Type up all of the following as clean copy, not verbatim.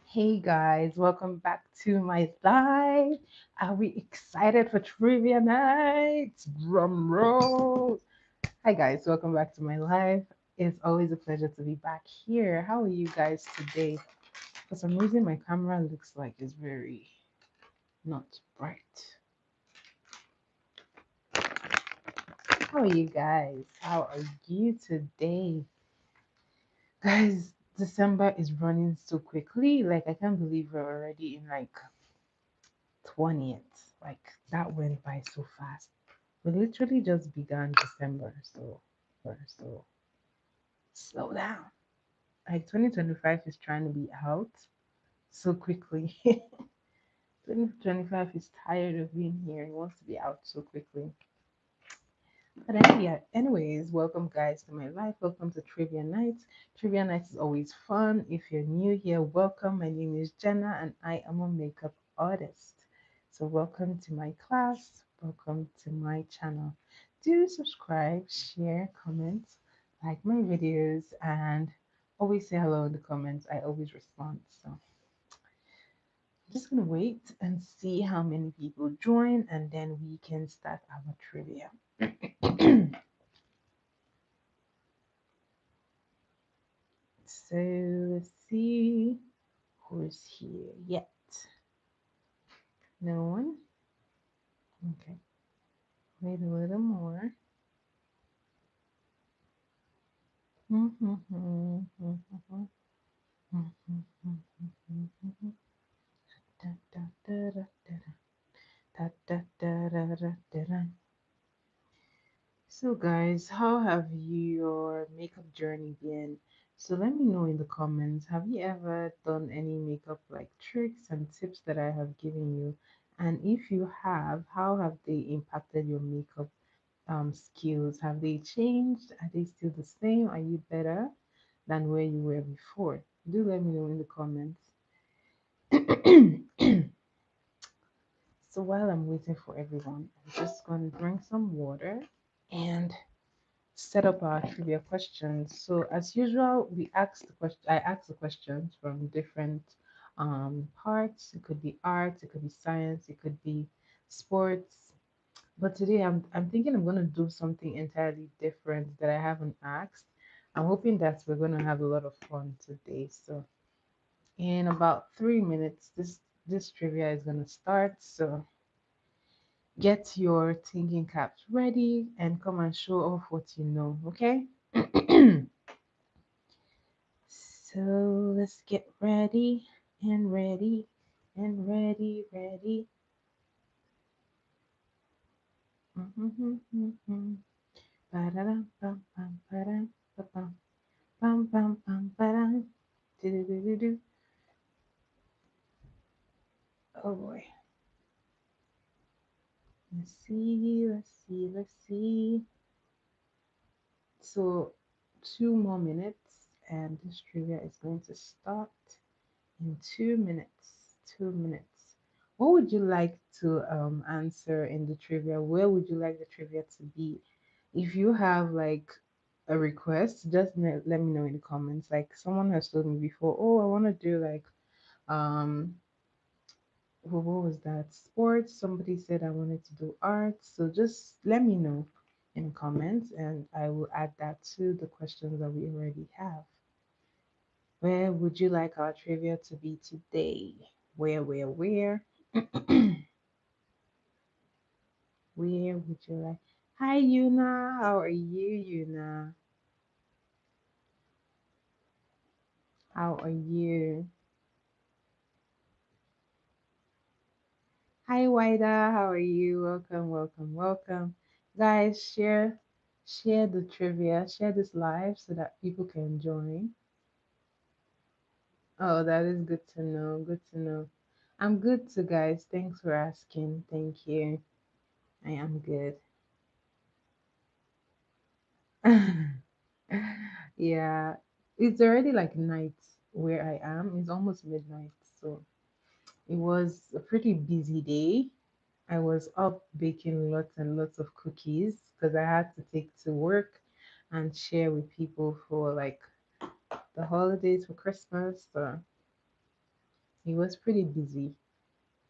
Hey guys, welcome back to my live. Are we excited for trivia night? Drum roll. Hi guys, welcome back to my live. It's always a pleasure to be back here. How are you guys today? For some reason, my camera looks like it's very not bright. How are you guys? How are you today? Guys, December is running so quickly. Like, I can't believe we're already in like 20th. Like, that went by so fast. We literally just began December, so slow down. Like 2025 is trying to be out so quickly. 2025 is tired of being here. It wants to be out so quickly. But anyways, welcome guys to my life. Welcome to Trivia Night. Trivia Night is always fun. If you're new here, welcome. My name is Jenna and I am a makeup artist. So welcome to my class. Welcome to my channel. Do subscribe, share, comment, like my videos, and always say hello in the comments. I always respond. So I'm just gonna wait and see how many people join, and then we can start our trivia. So let's see who's here yet. No one? Okay. Wait a little more. So guys, how have your makeup journey been? So let me know in the comments. Have you ever done any makeup like tricks and tips that I have given you? And if you have, how have they impacted your makeup skills? Have they changed? Are they still the same? Are you better than where you were before? Do let me know in the comments. So while I'm waiting for everyone, I'm just going to drink some water and set up our trivia questions. So as usual, we ask the question. I ask the questions from different parts. It could be arts, it could be science, it could be sports. But today I'm thinking I'm gonna do something entirely different that I haven't asked. I'm hoping that we're gonna have a lot of fun today. So in about 3 minutes, this trivia is gonna start. So get your thinking caps ready and come and show off what you know, okay? So let's get ready and ready and ready. Ba-da-dum, bum, bum, ba-dum, ba-bum, bum, bum, bum, ba-dum. Do-do-do-do-do. Oh boy. Let's see. So 2 more minutes and this trivia is going to start in 2 minutes. 2 minutes. What would you like to answer in the trivia? Where would you like the trivia to be? If you have like a request, just let me know in the comments. Like someone has told me before, oh, I want to do like um what was that? Sports. Somebody said I wanted to do art. So just let me know in the comments and I will add that to the questions that we already have. Where would you like our trivia to be today? Where? Where would you like? Hi, Yuna. How are you, Yuna? How are you? Hi, Wida. How are you? Welcome. Guys, share the trivia, share this live so that people can join. Oh, that is good to know. Good to know. I'm good too, guys. Thanks for asking. Thank you. I am good. Yeah, it's already like night where I am. It's almost midnight, so it was a pretty busy day. I was up baking lots and lots of cookies because I had to take to work and share with people for like the holidays for Christmas. So it was pretty busy.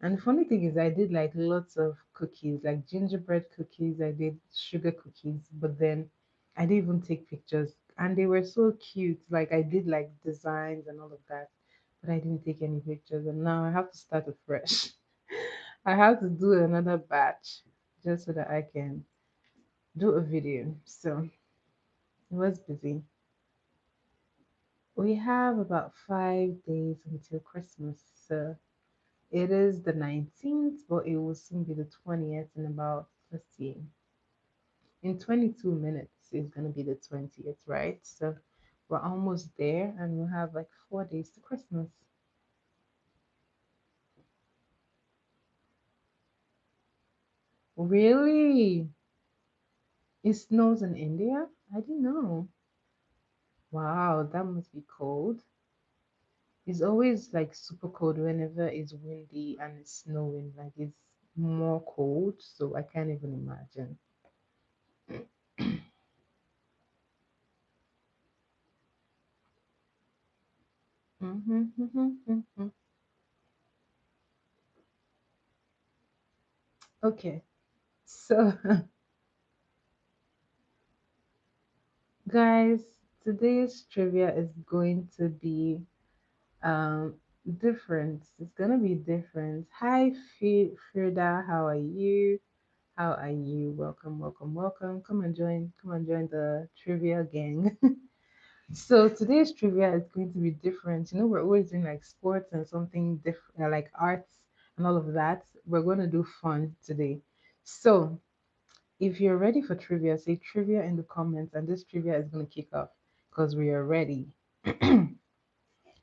And the funny thing is, I did like lots of cookies, like gingerbread cookies, I did sugar cookies, but then I didn't even take pictures. And they were so cute. Like, I did like designs and all of that, but I didn't take any pictures. And now I have to start afresh. I have to do another batch just so that I can do a video. So it was busy. We have about 5 days until Christmas. So it is the 19th, but it will soon be the 20th in about, let's see, in 22 minutes is going to be the 20th, right? So we're almost there and we'll have like 4 days to Christmas. Really? It snows in India? I didn't know. Wow, that must be cold. It's always like super cold whenever it's windy and it's snowing. Like it's more cold, so I can't even imagine. Mhm. Okay, so guys, today's trivia is going to be um different. It's gonna be different. Hi, Frida, how are you? How are you? Welcome, welcome, welcome. Come and join the trivia gang. So today's trivia is going to be different. You know, we're always doing like sports and something different, like arts and all of that. We're going to do fun today. So if you're ready for trivia, say trivia in the comments, and this trivia is going to kick off because we are ready.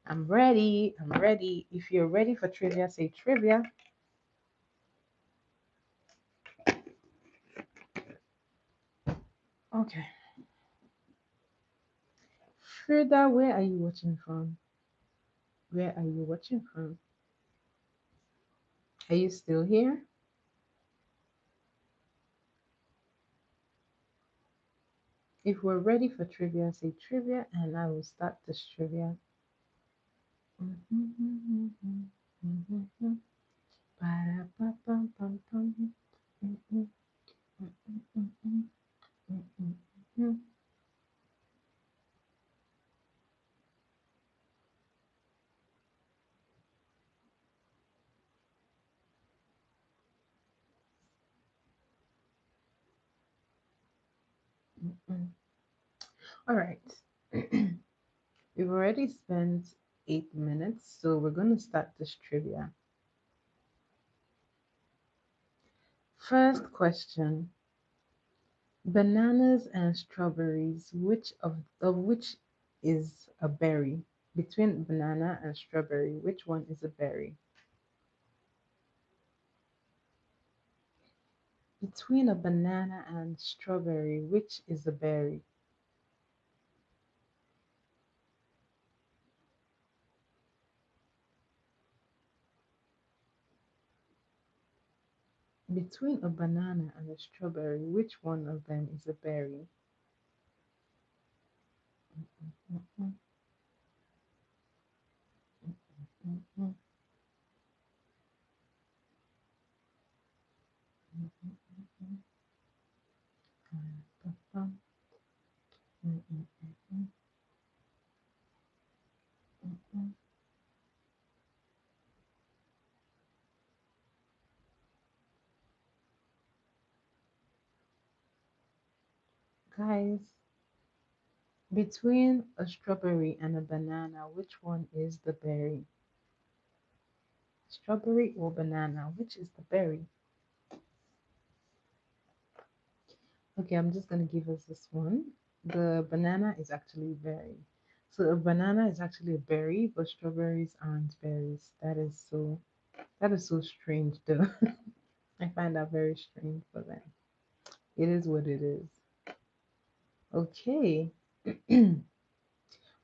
I'm ready. I'm ready. If you're ready for trivia, say trivia. Okay. Frida, where are you watching from? Where are you watching from? Are you still here? If we're ready for trivia, say trivia, and I will start this trivia. All right. We've already spent 8 minutes, so we're going to start this trivia. First question: bananas and strawberries, which is a berry? Between banana and strawberry, which one is a berry? Between a banana and strawberry, which is a berry? Between a banana and a strawberry, which one of them is a berry? Mhm, mhm, mhm, mhm, mhm, mhm, mhm, mhm. Guys, between a strawberry and a banana, which one is the berry? Strawberry or banana, which is the berry? Okay, I'm just gonna give us this one. The banana is actually a berry. So a banana is actually a berry, but strawberries aren't berries. That is so strange though. I find that very strange, but then it is what it is. Okay.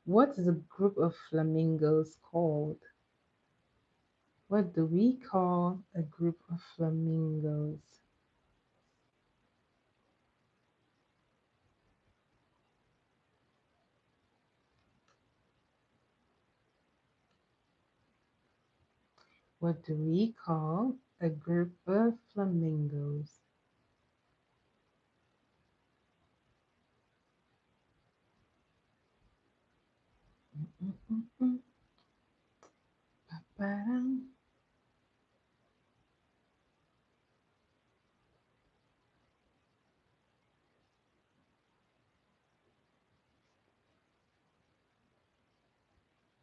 What is a group of flamingos called? What do we call a group of flamingos? What do we call a group of flamingos? Mm-mm-mm. Ba-dum.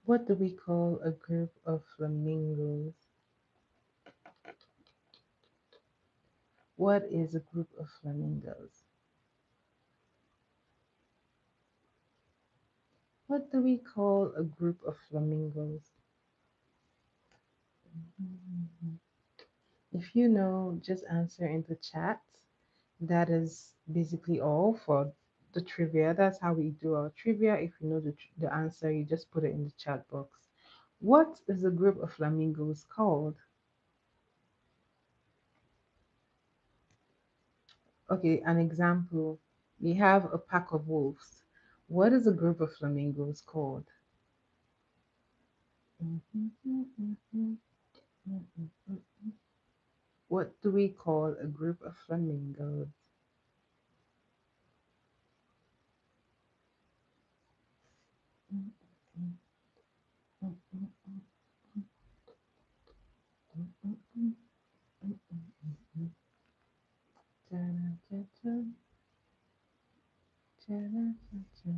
What do we call a group of flamingos? What is a group of flamingos? What do we call a group of flamingos? Mhm. If you know, just answer in the chat. That is basically all for the trivia. That's how we do our trivia. If you know the answer, you just put it in the chat box. What is a group of flamingos called? Okay, an example. We have a pack of wolves. What is a group of flamingos called? Mhm, mhm, mhm, mhm, mhm. What do we call a group of flamingos? Mhm, mhm, mhm, mhm, mhm, mhm, mhm. Ta-da-ta-ta, ta-da-ta-ta.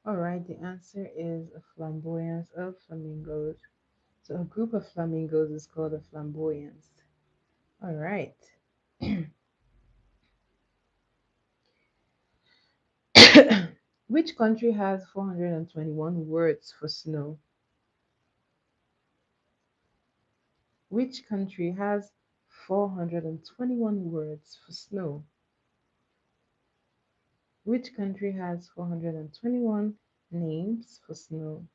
All right, the answer is a flamboyance of flamingos. So a group of flamingos is called a flamboyance. All right. Which country has 421 words for snow? Which country has 421 words for snow? Which country has 421 names for snow?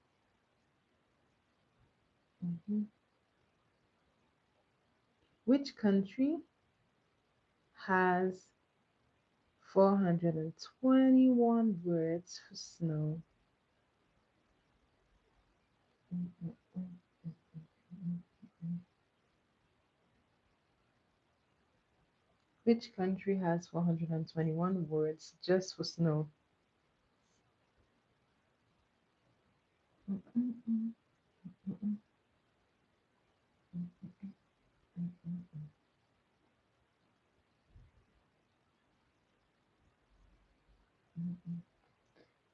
Mhm. Which country has 421 words for snow? Mm, mm, mm, mm, mm, mm. Which country has 421 words just for snow? Mm, mm, mm, mm, mm, mm, mm, mm, mm, mm, mm.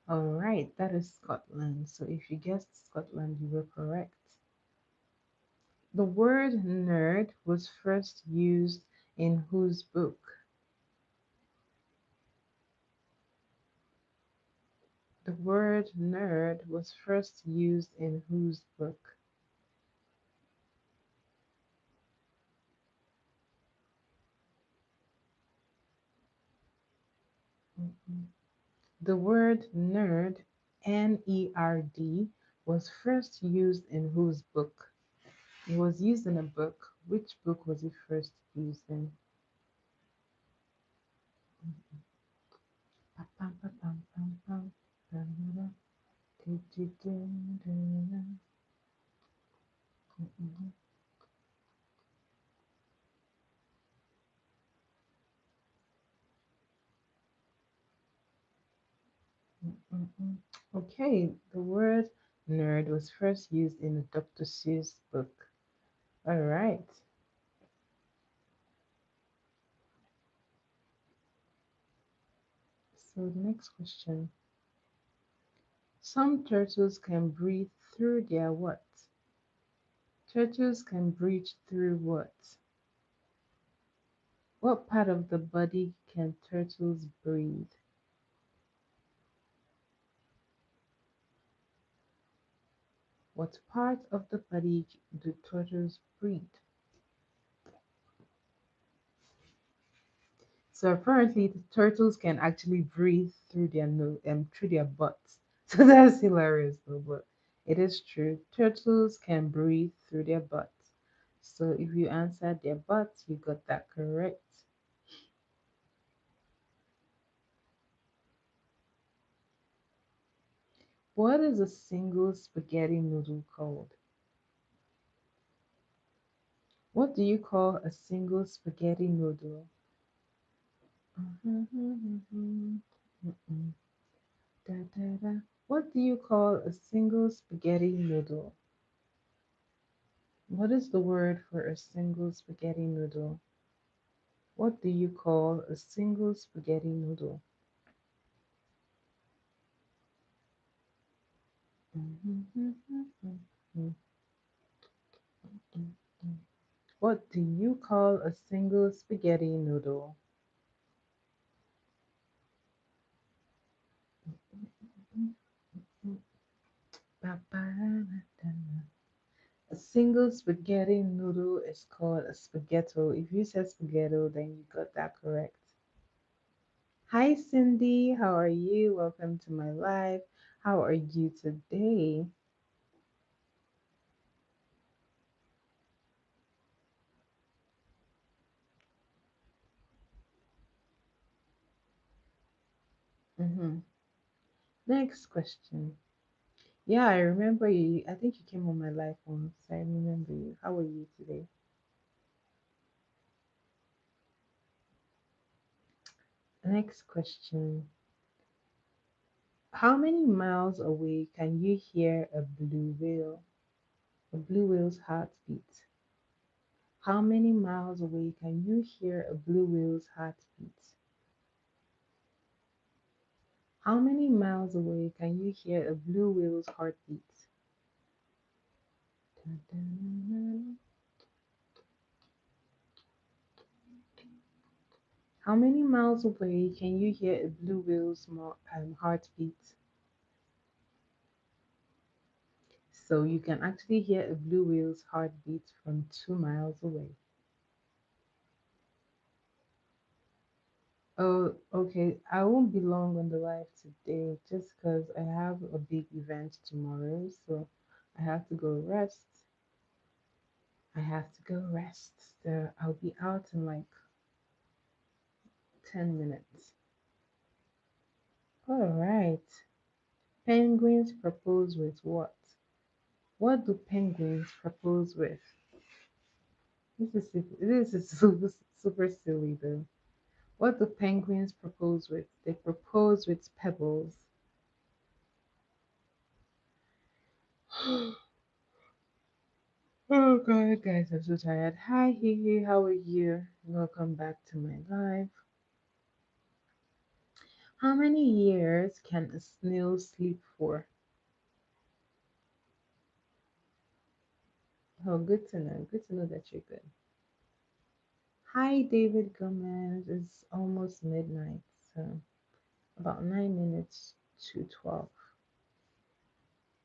All right, that is Scotland. So if you guessed Scotland, you were correct. The word nerd was first used in whose book? The word nerd was first used in whose book? Mhm. The word nerd, N-E-R-D, was first used in whose book? It was used in a book. Which book was it first used in? Pa, pam, pa, pam, pam, pam, pam, da, da, do, do, do, do, da, da. Mm, mm, mm, mm, mm. Okay, the word nerd was first used in a Dr. Seuss book. All right. So the next question. Some turtles can breathe through their what? Turtles can breathe through what? What part of the body can turtles breathe? What part of the body do turtles breathe? So apparently, the turtles can actually breathe through their nose and through their butts. So that's hilarious, though. But it is true. Turtles can breathe through their butts. So if you answered their but, you got that correct. What is a single spaghetti noodle called? What do you call a single spaghetti noodle? Da, da, da. What do you call a single spaghetti noodle? What is the word for a single spaghetti noodle? What do you call a single spaghetti noodle? What do you call a single spaghetti noodle? A single spaghetti noodle is called a spaghetto. If you said spaghetto, then you got that correct. Hi, Cindy. How are you? Welcome to my live. How are you today? hmm Next question. Yeah, I remember you. I think you came on my live once. I remember you. How are you today? Next question. How many miles away can you hear a blue whale? A blue whale's heartbeat. How many miles away can you hear a blue whale's heartbeat? How many miles away can you hear a blue whale's heartbeat? Dun, dun, dun, dun. How many miles away can you hear a blue whale's heartbeat? So you can actually hear a blue whale's heartbeat from 2 miles away. Oh, okay. I won't be long on the live today just because I have a big event tomorrow. So I have to go rest. I have to go rest. So I'll be out in like 10 minutes. All right. Penguins propose with what? What do penguins propose with? This is super silly though. What do penguins propose with? They propose with pebbles. Oh god, guys, I'm so tired. Hi, Hiki, how are you? Welcome back to my live. How many years can a snail sleep for? Oh, good to know. Good to know that you're good. Hi, David Gomez. It's almost midnight, so about 9 minutes to 12.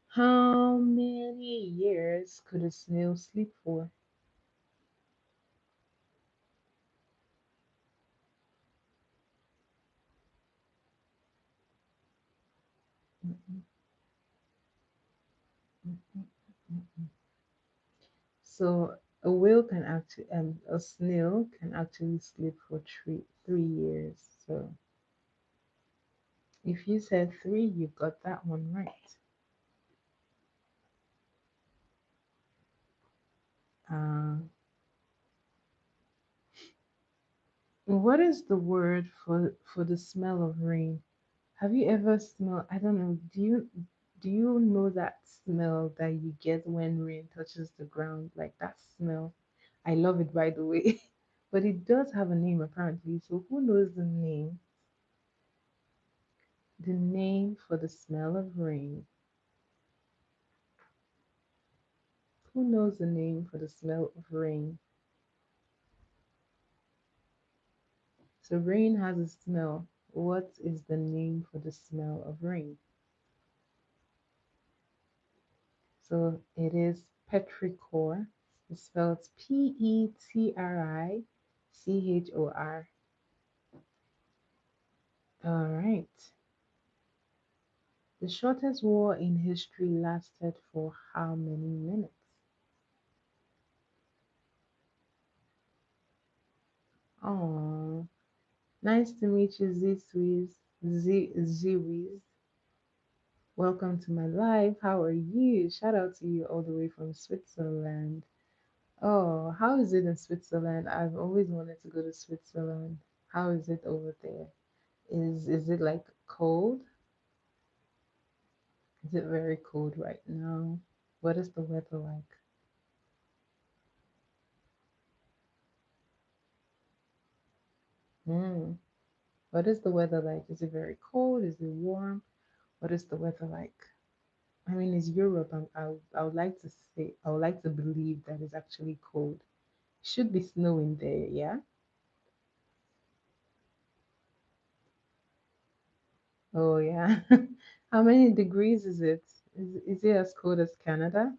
How many years could a snail sleep for? Mm, mm, mm, mm, mm, mm. So a snail can actually sleep for 3 years. So if you said three, you got that one right. Uh, what is the word for the smell of rain? Have you ever smelled? I don't know. Do you know that smell that you get when rain touches the ground? Like that smell. I love it, by the way. But it does have a name apparently. So who knows the name? The name for the smell of rain. Who knows the name for the smell of rain? So rain has a smell. What is the name for the smell of rain? So it is petrichor. It's spelled Petrichor. All right. The shortest war in history lasted for how many minutes? Oh, nice to meet you, Z-Swiz. Z-Wiz. Welcome to my life. How are you? Shout out to you all the way from Switzerland. Oh, how is it in Switzerland? I've always wanted to go to Switzerland. How is it over there? Is it like cold? Is it very cold right now? What is the weather like? Hmm. What is the weather like? Is it very cold? Is it warm? What is the weather like? I mean, it's Europe. I would like to say, I would like to believe that it's actually cold. Should be snowing there, yeah? Oh, yeah. How many degrees is it? Is it as cold as Canada?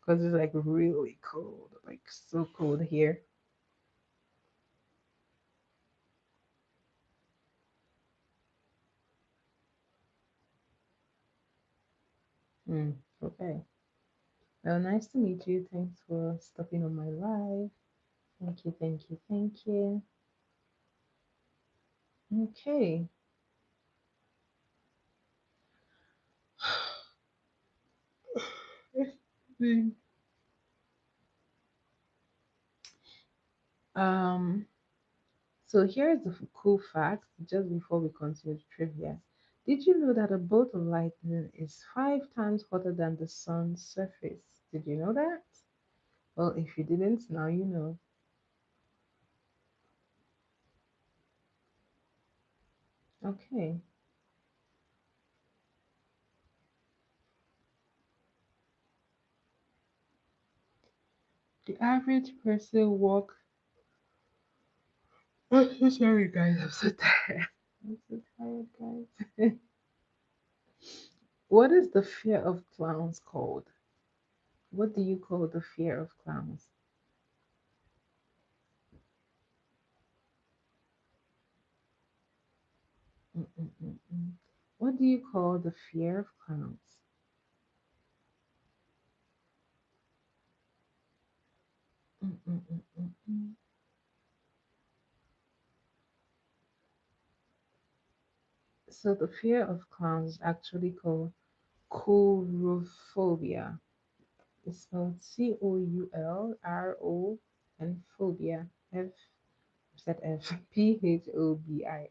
Because it's like really cold, like so cold here. Hmm. Okay. Well, nice to meet you. Thanks for stopping on my live. Thank you, thank you, thank you. Okay. Um, so here's the cool fact just before we continue the trivia. Did you know that a bolt of lightning is 5 times hotter than the sun's surface? Did you know that? Well, if you didn't, now you know. Okay. The average person walk. I'm so sorry, guys. I'm so tired. I'm so tired, guys. What is the fear of clowns called? What do you call the fear of clowns? Mm-mm-mm-mm. What do you call the fear of clowns? Mm-mm-mm-mm-mm. So the fear of clowns is actually called coulrophobia. It's spelled Coulro and phobia. F said F Phobia.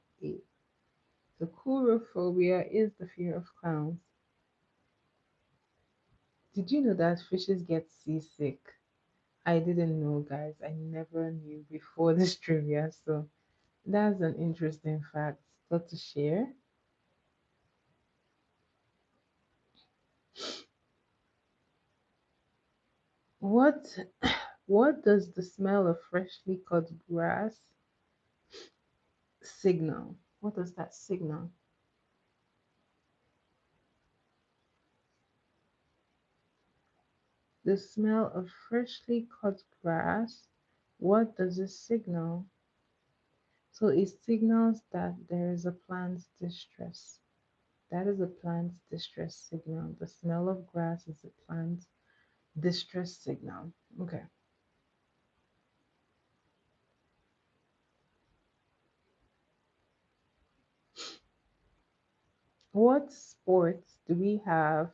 So coulrophobia is the fear of clowns. Did you know that fishes get seasick? I didn't know, guys. I never knew before this trivia. So that's an interesting fact. Got to share. What what does the smell of freshly cut grass signal? What does that signal? The smell of freshly cut grass. What does it signal? So it signals that there is a plant distress. That is a plant distress signal. The smell of grass is a plant distress signal. Okay. What sports do we have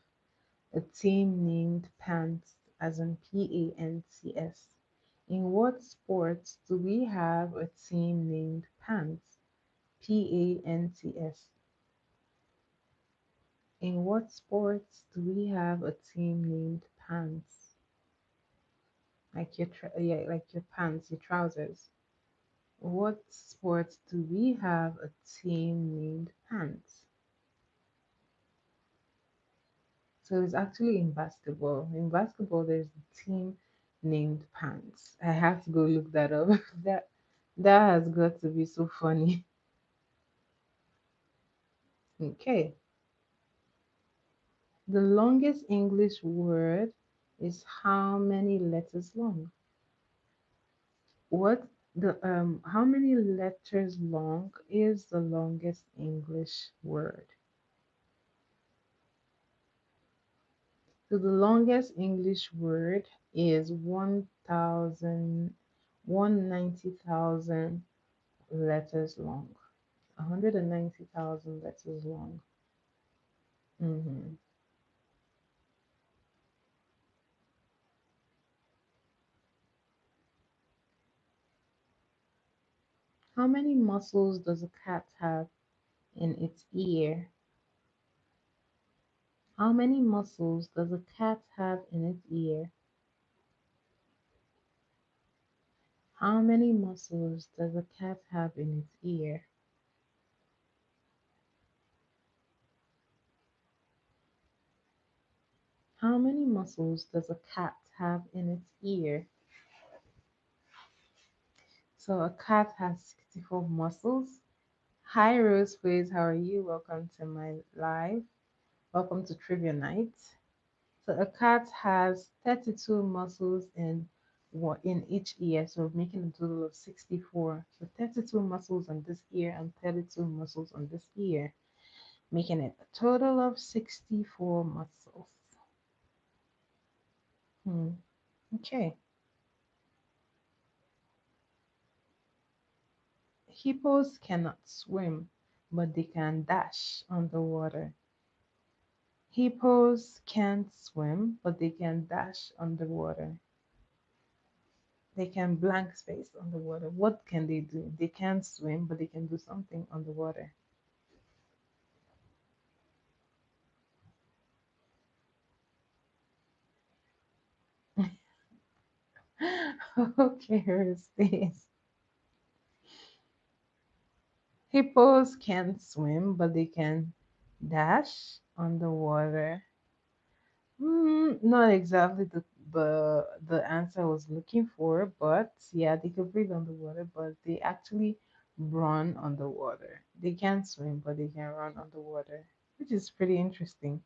a team named Pants, as in Pants? In what sports do we have a team named Pants? Pants. In what sports do we have a team named Pants? Like yeah, like your pants, your trousers. What sports do we have a team named Pants? So it's actually in basketball. In basketball, there's a team named Pants. I have to go look that up. That has got to be so funny. Okay. The longest English word is how many letters long? What the how many letters long is the longest English word? So the longest English word is 1,000 190,000. letters long. 190,000 letters long. hmm How many muscles does a cat have in its ear? How many muscles does a cat have in its ear? How many muscles does a cat have in its ear? How many muscles does a cat have in its ear? So a cat has 64 muscles. Hi Rose Ways, how are you? Welcome to my live. Welcome to Trivia Night. So a cat has 32 muscles in each ear, so making a total of 64. So 32 muscles on this ear and 32 muscles on this ear, making it a total of 64 muscles. Hmm. Okay. Hippos cannot swim, but they can dash underwater. Hippos can't swim, but they can dash underwater. They can blank space underwater. What can they do? They can't swim, but they can do something underwater. Okay, space. Hippos can't swim, but they can dash underwater. Not exactly the answer I was looking for, but yeah, they could breathe underwater, but they actually run underwater. They can't swim, but they can run underwater, which is pretty interesting.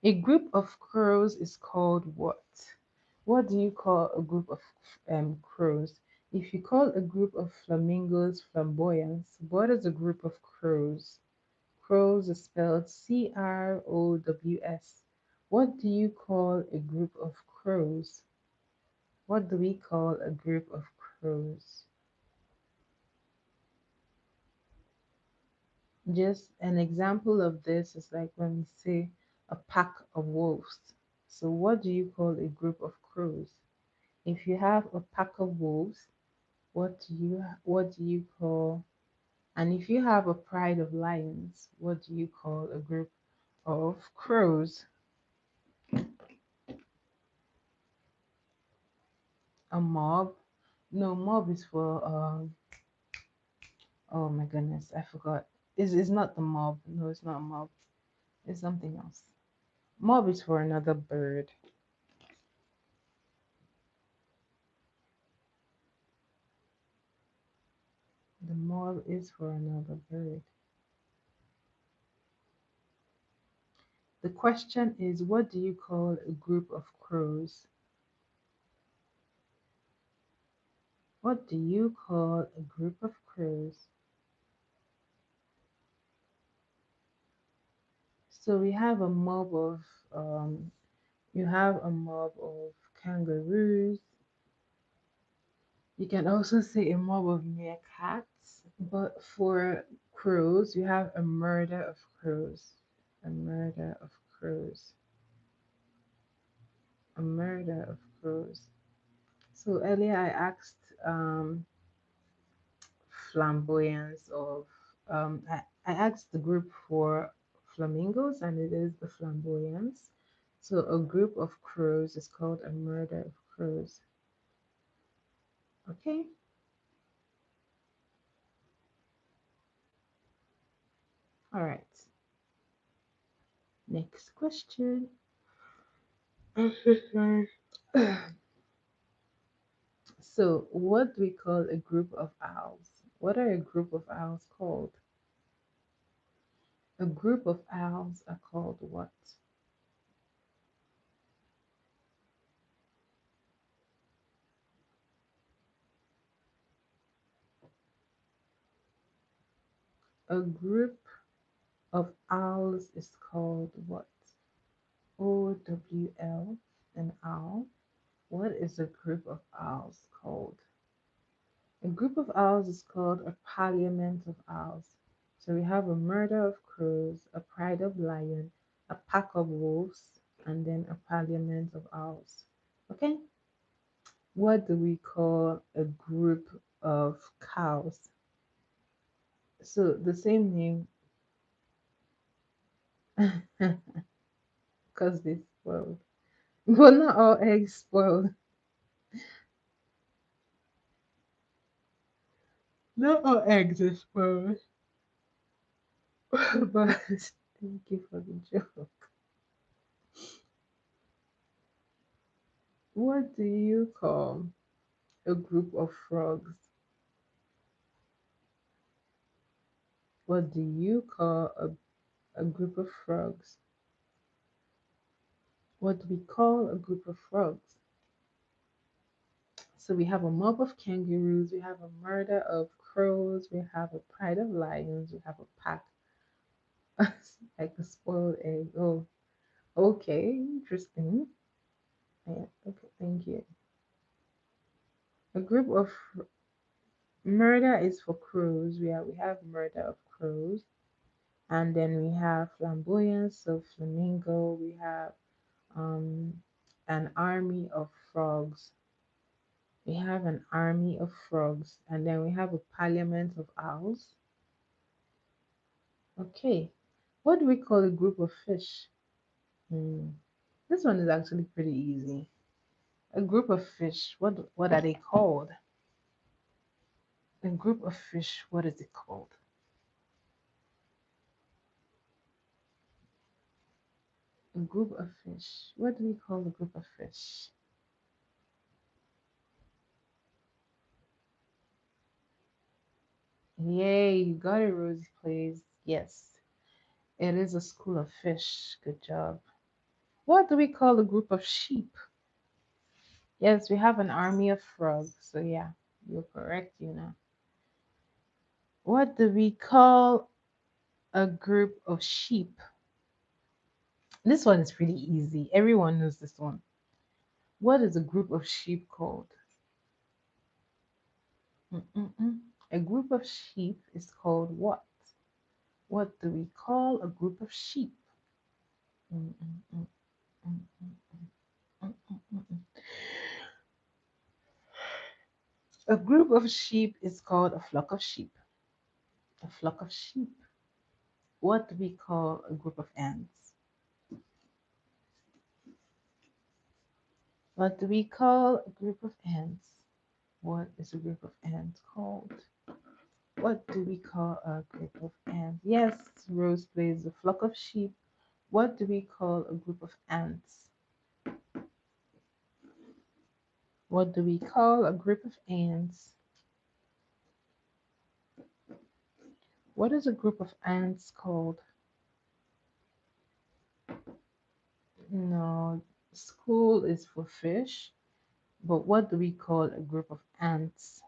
A group of crows is called what? What do you call a group of crows? If you call a group of flamingos flamboyants, what is a group of crows? Crows is spelled Crows. What do you call a group of crows? What do we call a group of crows? Just an example of this is like when we say a pack of wolves. So, what do you call a group of crows? If you have a pack of wolves, what do you call? And if you have a pride of lions, what do you call a group of crows? A mob? No, mob is for oh my goodness, I forgot. It's not the mob. No, it's not a mob. It's something else. Mob is for another bird. The mob is for another bird. The question is, what do you call a group of crows? What do you call a group of crows? So we have a mob of um, you have a mob of kangaroos. You can also say a mob of meerkats. But for crows, you have a murder of crows. A murder of crows. A murder of crows. So earlier I asked flamboyance of I asked the group for flamingos and it is the flamboyance. So a group of crows is called a murder of crows. Okay, all right. Next question. So, what do we call a group of owls? What are a group of owls called? A group of owls are called what? A group of owls is called what? OWL, an owl. What is a group of owls called? A group of owls is called a parliament of owls. So we have a murder of crows, a pride of lion, a pack of wolves, and then a parliament of owls. Okay? What do we call a group of cows? So the same name, because they spoiled. But not all eggs spoiled. Not all eggs are spoiled. But thank you for the joke. What do you call a group of frogs? What do you call a group of frogs? What do we call a group of frogs? So we have a mob of kangaroos, we have a murder of crows, we have a pride of lions, we have a pack like a spoiled egg. Oh, okay, interesting. Yeah, okay, thank you. A group of murder is for crows. We have murder of crows, and then we have flamboyance of flamingo. We have um an army of frogs. We have an army of frogs, and then we have a parliament of owls. Okay, what do we call a group of fish? Hmm. This one is actually pretty easy. A group of fish. What are they called? A group of fish. What is it called? A group of fish. What do we call a group of fish? Yay, you got it, Rosie plays. Yes, it is a school of fish. Good job. What do we call a group of sheep? Yes, we have an army of frogs. So yeah, you're correct, you know. What do we call a group of sheep? This one is pretty easy. Everyone knows this one. What is a group of sheep called? Mm-mm-mm. A group of sheep is called what? What do we call a group of sheep? Mm-mm-mm, mm-mm-mm. A group of sheep is called a flock of sheep. A flock of sheep. What do we call a group of ants? What do we call a group of ants? What is a group of ants called? What do we call a group of ants? Yes, Rose plays a flock of sheep. What do we call a group of ants? What do we call a group of ants? What is a group of ants called? No, school is for fish, but what do we call a group of ants?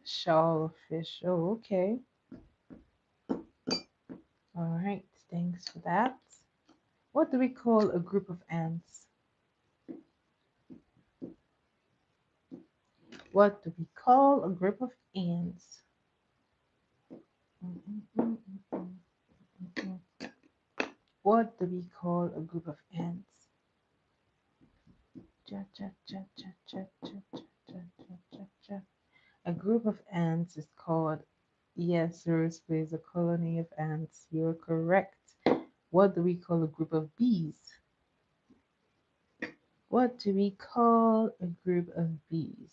Shoal of fish. Oh, okay. All right. Thanks for that. What do we call a group of ants? What do we call a group of ants? Mm, mm, mm, mm, mm, mm. What do we call a group of ants? Cha, cha, cha, cha, cha, cha, cha, cha, cha, cha, cha. A group of ants is called, yes, Rose plays a colony of ants. You're correct. What do we call a group of bees? What do we call a group of bees?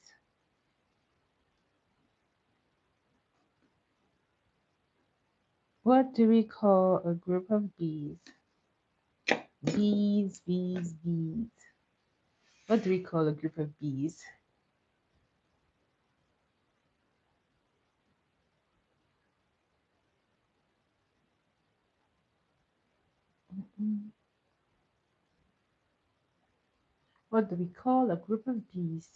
What do we call a group of bees? Bees, bees, bees. What do we call a group of bees? Mm, what do we call a group of bees?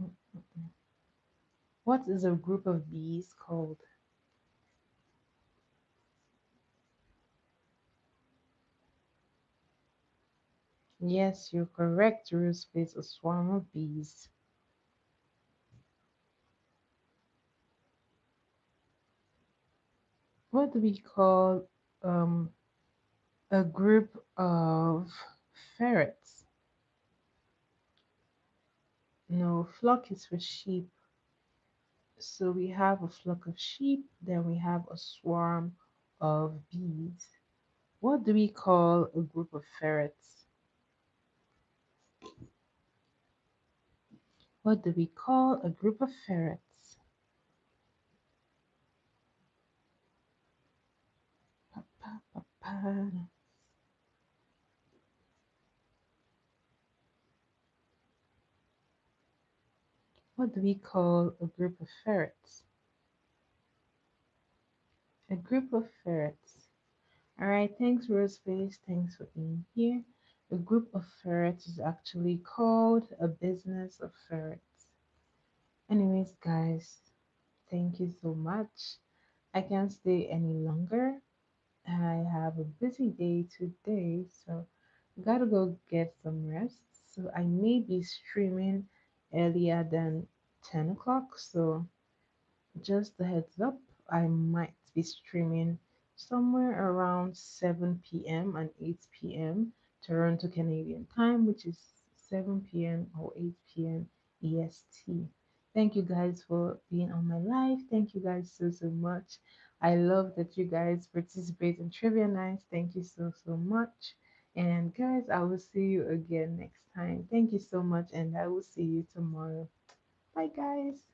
Mm, what is a group of bees called? Yes, you're correct. Real space, a swarm of bees. What do we call um, a group of ferrets? No, flock is for sheep. So we have a flock of sheep, then we have a swarm of bees. What do we call a group of ferrets? What do we call a group of ferrets? Pa, pa, pa, pa. What do we call a group of ferrets? A group of ferrets. All right, thanks, Roseface. Thanks for being here. A group of ferrets is actually called a business of ferrets. Anyways, guys, thank you so much. I can't stay any longer. I have a busy day today, so gotta go get some rest. So I may be streaming earlier than 10 o'clock. So just a heads up, I might be streaming somewhere around 7 p.m. and 8 p.m. Toronto Canadian time, which is 7 p.m. or 8 p.m. EST. Thank you guys for being on my live. Thank you guys so, so much. I love that you guys participate in Trivia Nights. Thank you so, so much. And guys, I will see you again next time. Thank you so much, and I will see you tomorrow. Bye, guys.